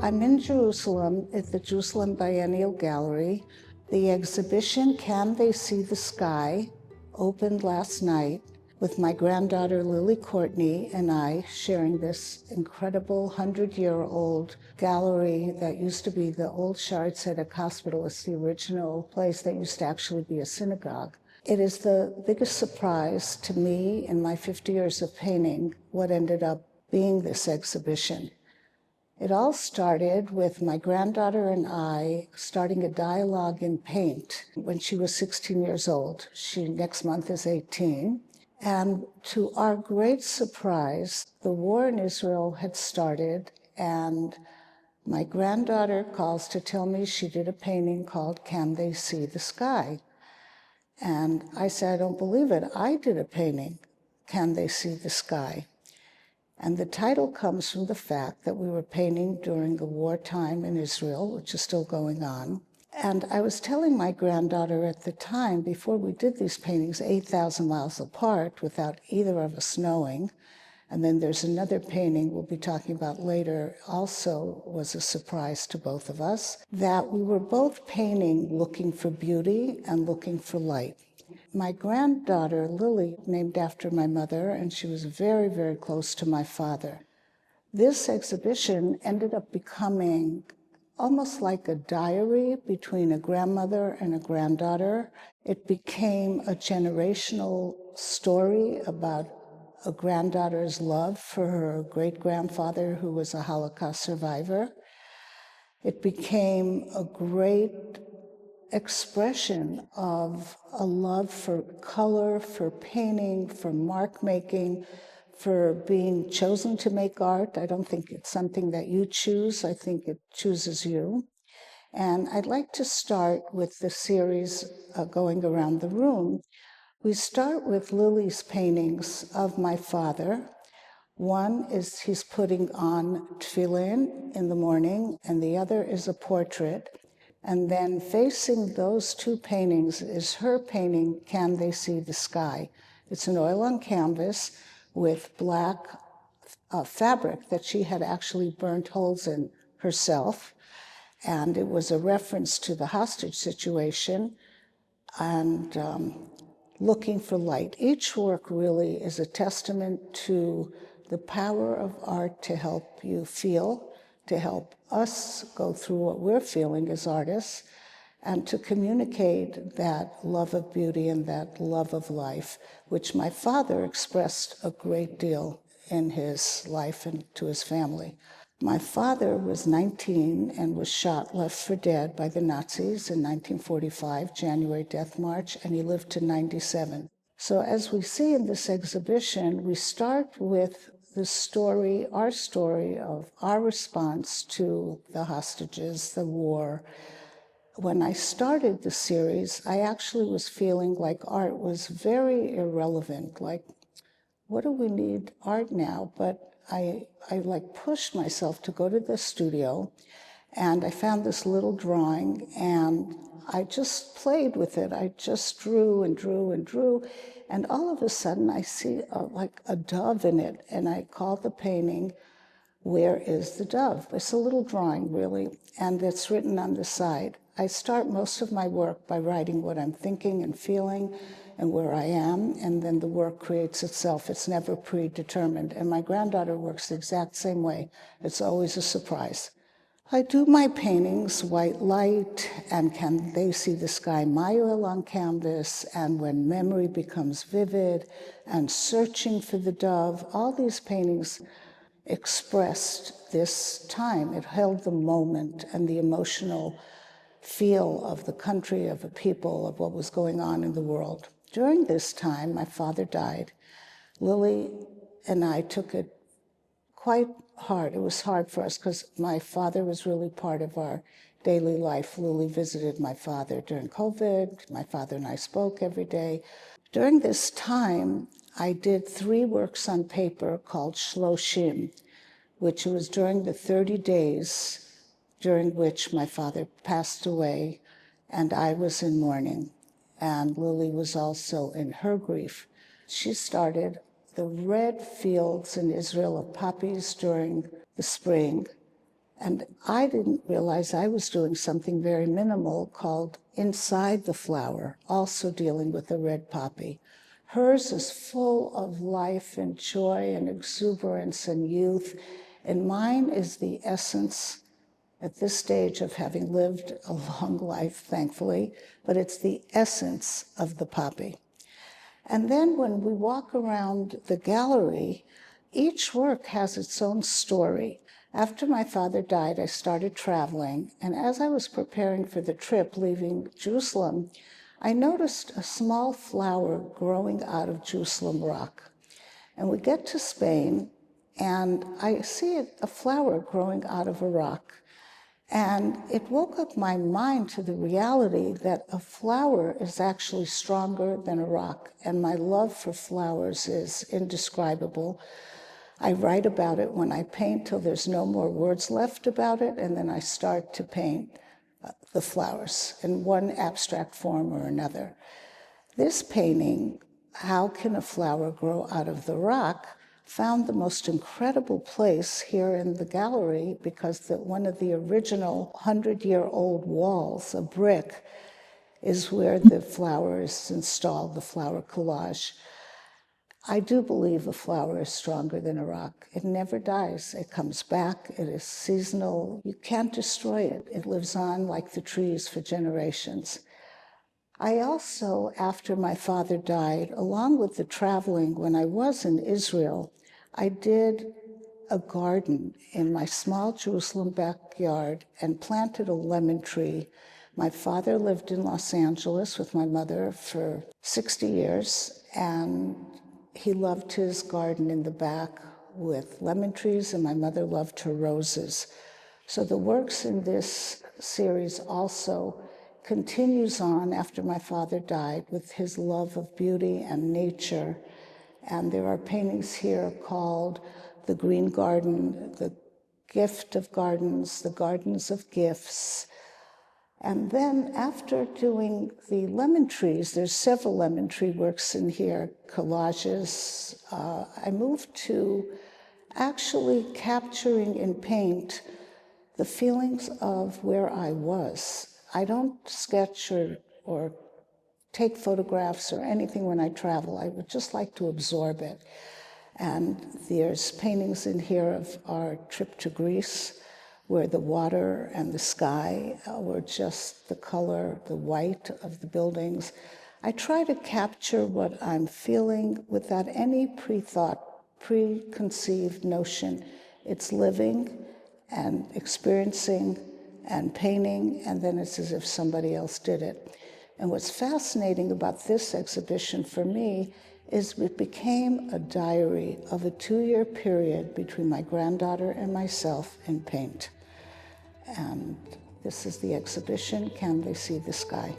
I'm in Jerusalem at the Jerusalem Biennale Gallery. The exhibition, Can They See the Sky, opened last night with my granddaughter Lily Courtney and I sharing this incredible 100-year-old gallery that used to be the old Shaare Zedek Hospital. It's the original place that used to actually be a synagogue. It is the biggest surprise to me in my 50 years of painting what ended up being this exhibition. It all started with my granddaughter and I starting a dialogue in paint when she was 16 years old. She next month is 18. And to our great surprise, the war in Israel had started, and my granddaughter calls to tell me she did a painting called Can They See the Sky? And I said, I don't believe it. I did a painting, Can They See the Sky? And the title comes from the fact that we were painting during the wartime in Israel, which is still going on. And I was telling my granddaughter at the time, before we did these paintings 8,000 miles apart without either of us knowing, and then there's another painting we'll be talking about later, also was a surprise to both of us, that we were both painting looking for beauty and looking for light. My granddaughter, Lily, named after my mother, and she was very, very close to my father. This exhibition ended up becoming almost like a diary between a grandmother and a granddaughter. It became a generational story about a granddaughter's love for her great-grandfather, who was a Holocaust survivor. It became a great expression of a love for color, for painting, for mark making, for being chosen to make art. I don't think it's something that you choose. I think it chooses you. And I'd like to start with the series going around the room. We start with Lily's paintings of my father. One is he's putting on tefillin in the morning, and the other is a portrait. And then facing those two paintings is her painting, Can They See the Sky? It's an oil on canvas with black fabric that she had actually burnt holes in herself. And it was a reference to the hostage situation and looking for light. Each work really is a testament to the power of art to help you feel, to help us go through what we're feeling as artists, and to communicate that love of beauty and that love of life, which my father expressed a great deal in his life and to his family. My father was 19 and was shot, left for dead by the Nazis in 1945, January Death March, and he lived to 97. So as we see in this exhibition, we start with the story, our story of our response to the hostages, the war. When I started the series, I actually was feeling like art was very irrelevant. Like, what do we need art now? But I like pushed myself to go to the studio, and I found this little drawing, and I just played with it. I just drew and drew and drew, and all of a sudden I see like a dove in it, and I call the painting, Where is the Dove? It's a little drawing, really, and it's written on the side. I start most of my work by writing what I'm thinking and feeling and where I am, and then the work creates itself. It's never predetermined, and my granddaughter works the exact same way. It's always a surprise. I do my paintings, white light, and Can They See the Sky, my oil on canvas, and When Memory Becomes Vivid, and Searching for the Dove. All these paintings expressed this time. It held the moment and the emotional feel of the country, of the people, of what was going on in the world. During this time, my father died. Lily and I took it quite hard. It was hard for us because my father was really part of our daily life. Lily visited my father during COVID. My father and I spoke every day. During this time, I did 3 works on paper called Shloshim, which was during the 30 days during which my father passed away, and I was in mourning, and Lily was also in her grief. She started the red fields in Israel of poppies during the spring, And I didn't realize I was doing something very minimal called Inside the Flower, also dealing with the red poppy. Hers is full of life and joy and exuberance and youth, and mine is the essence at this stage of having lived a long life, thankfully, but it's the essence of the poppy. And then when we walk around the gallery, each work has its own story. After my father died, I started traveling, and as I was preparing for the trip leaving Jerusalem, I noticed a small flower growing out of Jerusalem rock. And we get to Spain, and I see a flower growing out of a rock. And it woke up my mind to the reality that a flower is actually stronger than a rock, and my love for flowers is indescribable. I write about it when I paint till there's no more words left about it, and then I start to paint the flowers in one abstract form or another. This painting, How Can a Flower Grow Out of the Rock, found the most incredible place here in the gallery because one of the original 100-year-old walls, a brick, is where the flower is installed, the flower collage. I do believe a flower is stronger than a rock. It never dies. It comes back. It is seasonal. You can't destroy it. It lives on like the trees for generations. I also, after my father died, along with the traveling, when I was in Israel, I did a garden in my small Jerusalem backyard and planted a lemon tree. My father lived in Los Angeles with my mother for 60 years, and he loved his garden in the back with lemon trees, and my mother loved her roses. So the works in this series also continues on after my father died with his love of beauty and nature. And there are paintings here called The Green Garden, The Gift of Gardens, The Gardens of Gifts. And then after doing the lemon trees, there's several lemon tree works in here, collages, I moved to actually capturing in paint the feelings of where I was. I don't sketch or take photographs or anything when I travel. I would just like to absorb it. And there's paintings in here of our trip to Greece, where the water and the sky were just the color, the white of the buildings. I try to capture what I'm feeling without any preconceived notion. It's living and experiencing and painting, and then it's as if somebody else did it. And what's fascinating about this exhibition for me is it became a diary of a 2-year period between my granddaughter and myself in paint. And this is the exhibition, Can They See the Sky?